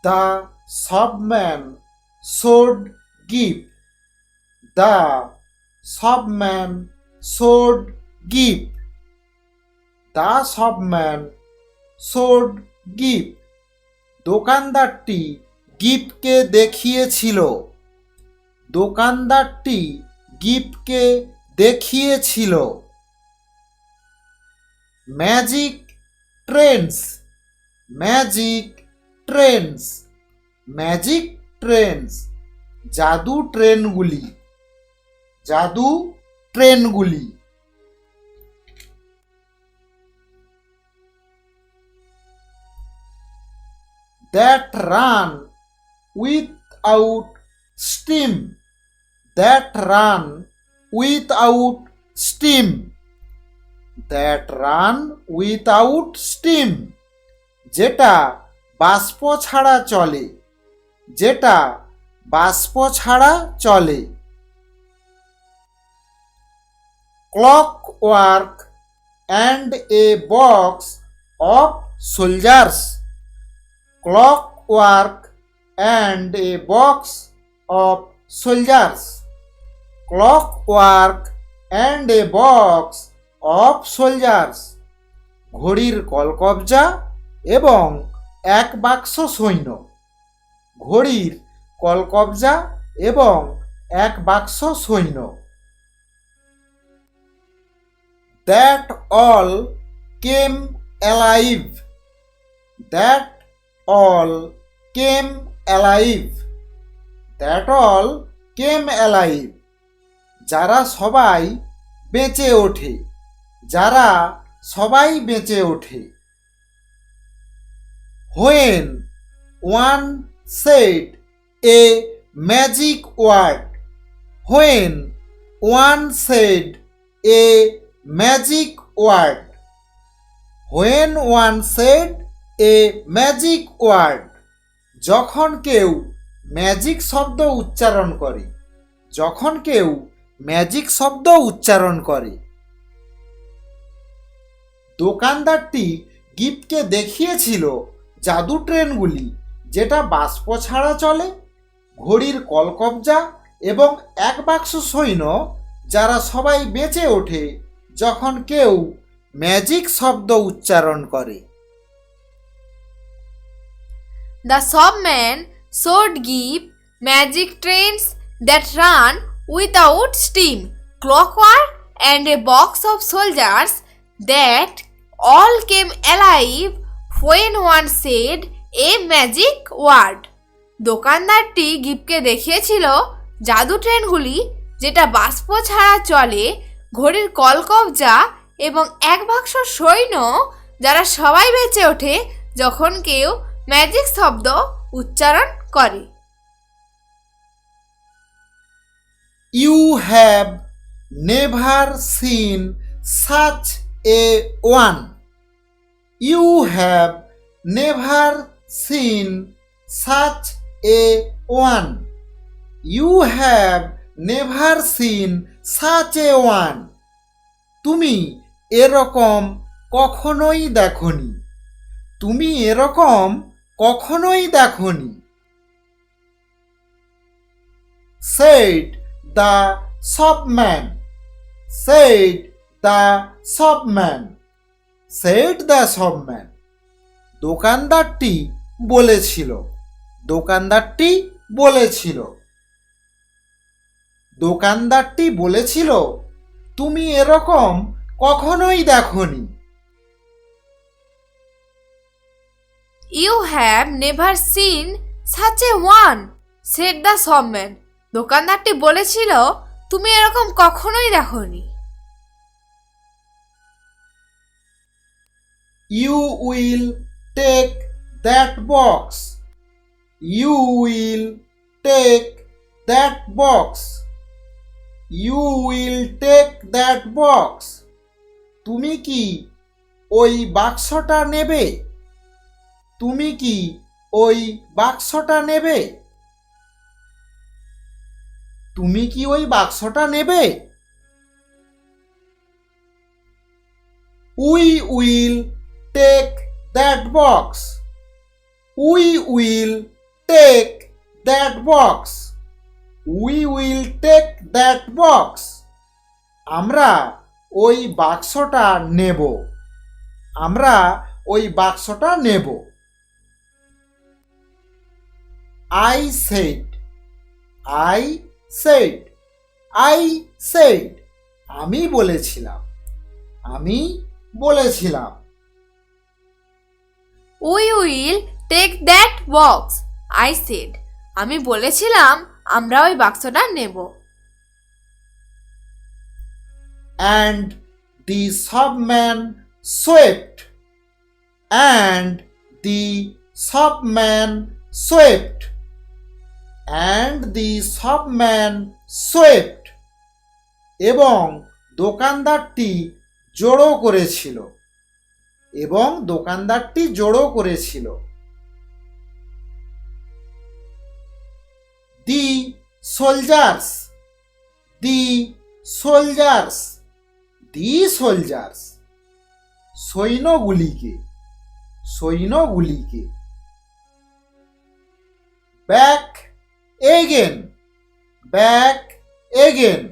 The shopman should give. The shopman should give. The shopman should give. দোকানদারটি গিফটকে দেখিয়েছিল। দোকানদারটি গিফটকে দেখিয়েছিল। Magic trains. Magic trains. Magic trains জাদু ট্রেনগুলি। জাদু ট্রেনগুলি। That run without steam. That run without steam. That run without steam. যেটা বাষ্প ছাড়া চলে। যেটা বাষ্প ছাড়া চলে। Clockwork and a box of soldiers. Clockwork and a box of soldiers. Clockwork and a box of soldiers. ঘড়ির কলকবজা এবং এক বাক্স সৈন্য। ঘড়ির কলকবজা এবং এক বাক্স সৈন্য। That all came alive. That all came alive. That all came alive. যারা সবাই বেঁচে ওঠে। যারা সবাই বেঁচে ওঠে। When one said a magic word. When one said a magic word. When one said a magic word. যখন কেউ ম্যাজিক শব্দ উচ্চারণ করে। যখন কেউ ম্যাজিক শব্দ উচ্চারণ করে। দোকানদারটি গিফটকে দেখিয়েছিল জাদু ট্রেনগুলি যেটা বাষ্প ছাড়া চলে, ঘড়ির কলকবজা এবং এক বাক্স সৈন্য যারা সবাই বেঁচে ওঠে যখন কেউ ম্যাজিক শব্দ উচ্চারণ করে। The shopman should give magic trains that run without steam, clockwork and a box of soldiers that all came alive when one said a magic word. দোকানদারটি গিফটকে দেখিয়েছিল জাদু ট্রেনগুলি যেটা বাষ্প ছাড়া চলে, ঘড়ির কলকবজা এবং এক বাক্স সৈন্য যারা সবাই বেঁচে ওঠে যখন কেউ ম্যাজিক শব্দ উচ্চারণ করে। You have never seen such a one. You have never seen such a one. You have never seen such a one. তুমি এরকম কখনোই দেখনি। তুমি এরকম কখনোই দেখনি। Said the shopman. Said the shopman. Said the shopman. দোকানদারটি বলেছিল। দোকানদারটি বলেছিল। দোকানদারটি বলেছিল তুমি এরকম কখনোই দেখনি। You have never seen such a one, said the shopman. দোকানদারটি বলেছিল তুমি এরকম কখনোই দেখনি। You will take that box. You will take that box. You will take that box. তুমি কি ওই বাক্সটা নেবে? তুমি কি ওই বাক্সটা নেবে? তুমি কি ওই বাক্সটা নেবে? We will take that box. We will take that box. We will take that box. আমরা ওই বাক্সটা নেব। আমরা ওই বাক্সটা নেব। I said, I said, I said, আমি বলেছিলাম, আমি বলেছিলাম। We will take that box, I said, আমি বলেছিলাম আমরা ওই বাক্সটা নেব। And the shopman swept, and the shopman swept, and the shopman swept, এবং দোকানদারটি জড়ো করেছিল, এবং দোকানদারটি জড়ো করেছিল। The soldiers, the soldiers, the soldiers, সৈন্যগুলিকে, সৈন্যগুলিকে। Back again, back again,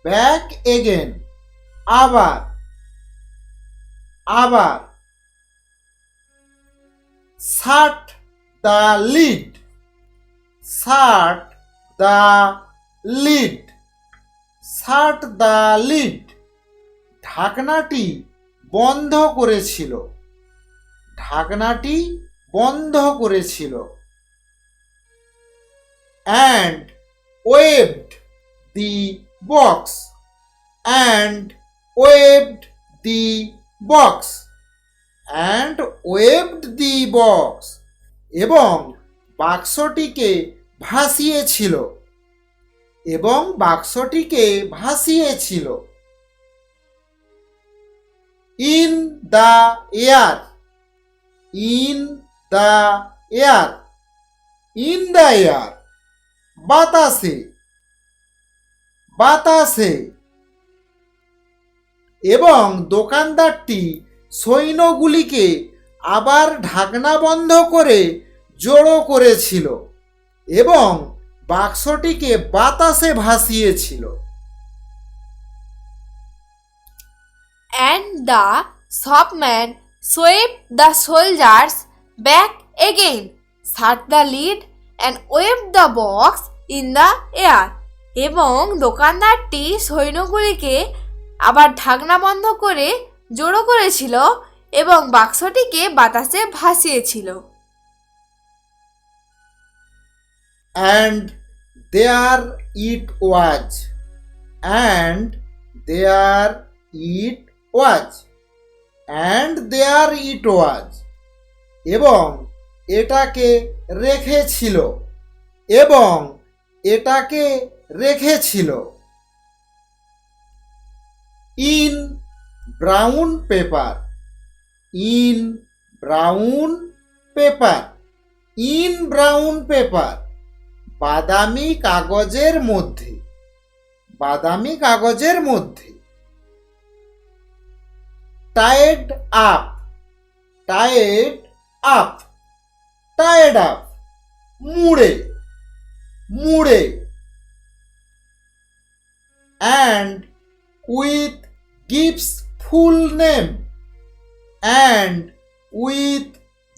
back again, আবার, আবার। Shut the lid, shut the lid, shut the lid, ঢাকনাটি বন্ধ করেছিল, ঢাকনাটি বন্ধ করেছিল। And waved the box, and waved the box, and waved the box, এবং বাক্সটিকে ভাসিয়েছিল, এবং বাক্সটিকে ভাসিয়েছিল। In the air, in the air, in the air, বাতাসে, বাতাসে। এবং দোকানদারটি সৈন্যগুলিকে আবার ঢাকনা বন্ধ করে জড়ো করেছিল, এবং বাক্সটিকে বাতাসে ভাসিয়েছিল। And the shopman swept the soldiers back again, shut the lid and waved the box in the air, এবং দোকানদারটি সৈন্যগুলিকে আবার ঢাকনা বন্ধ করে জড়ো করেছিল এবং বাক্সটিকে বাতাসে ভাসিয়েছিল। And there it was, and there it was, and there it was, এবং এটাকে রেখেছিল, এবং এটাকে রেখেছিল। In brown paper, in brown paper, in brown paper, বাদামি কাগজের মধ্যে, বাদামি কাগজের মধ্যে। Tied up, tied up, tied up, মুড়ে, মুড়ে। And with Gibbs' full name, and with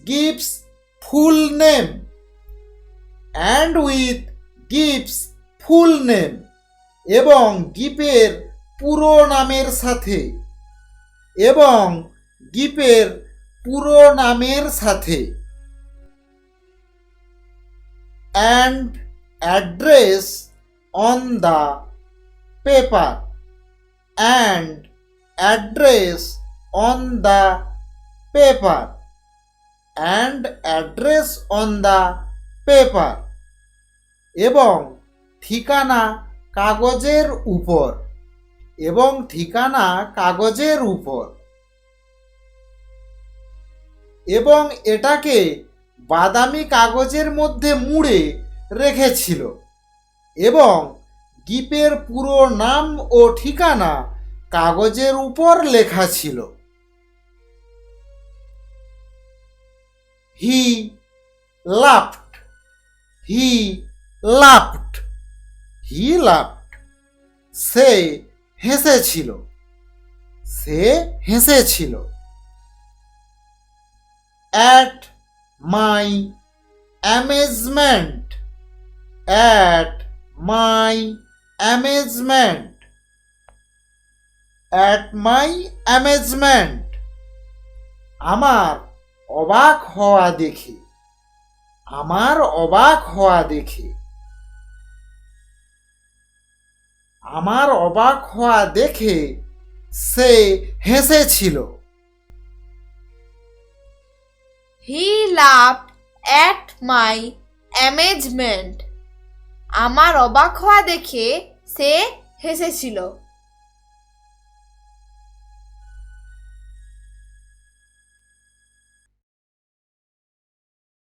Gibbs' full name, and with Gibbs' full name, এবং গিপের পুরো নামের সাথে, এবং গিপের পুরো নামের সাথে। And address on the paper, and address on the paper, and address on the paper, এবং ঠিকানা কাগজের উপর, এবং ঠিকানা কাগজের উপর। এবং এটাকে বাদামি কাগজের মধ্যে মুড়ে রেখেছিল, এবং গিপের পুরো নাম ও ঠিকানা কাগজের উপর লেখা ছিল। He laughed. He laughed. He laughed. Say হেসেছিল। Say হেসেছিল। At my amazement. At my amazement. At my amazement. আমার অবাক হওয়া দেখে। আমার অবাক হওয়া দেখে। আমার অবাক হওয়া দেখে সে হেসেছিল। He laughed at my amazement. আমার অবাক হওয়া দেখে সে হেসেছিল।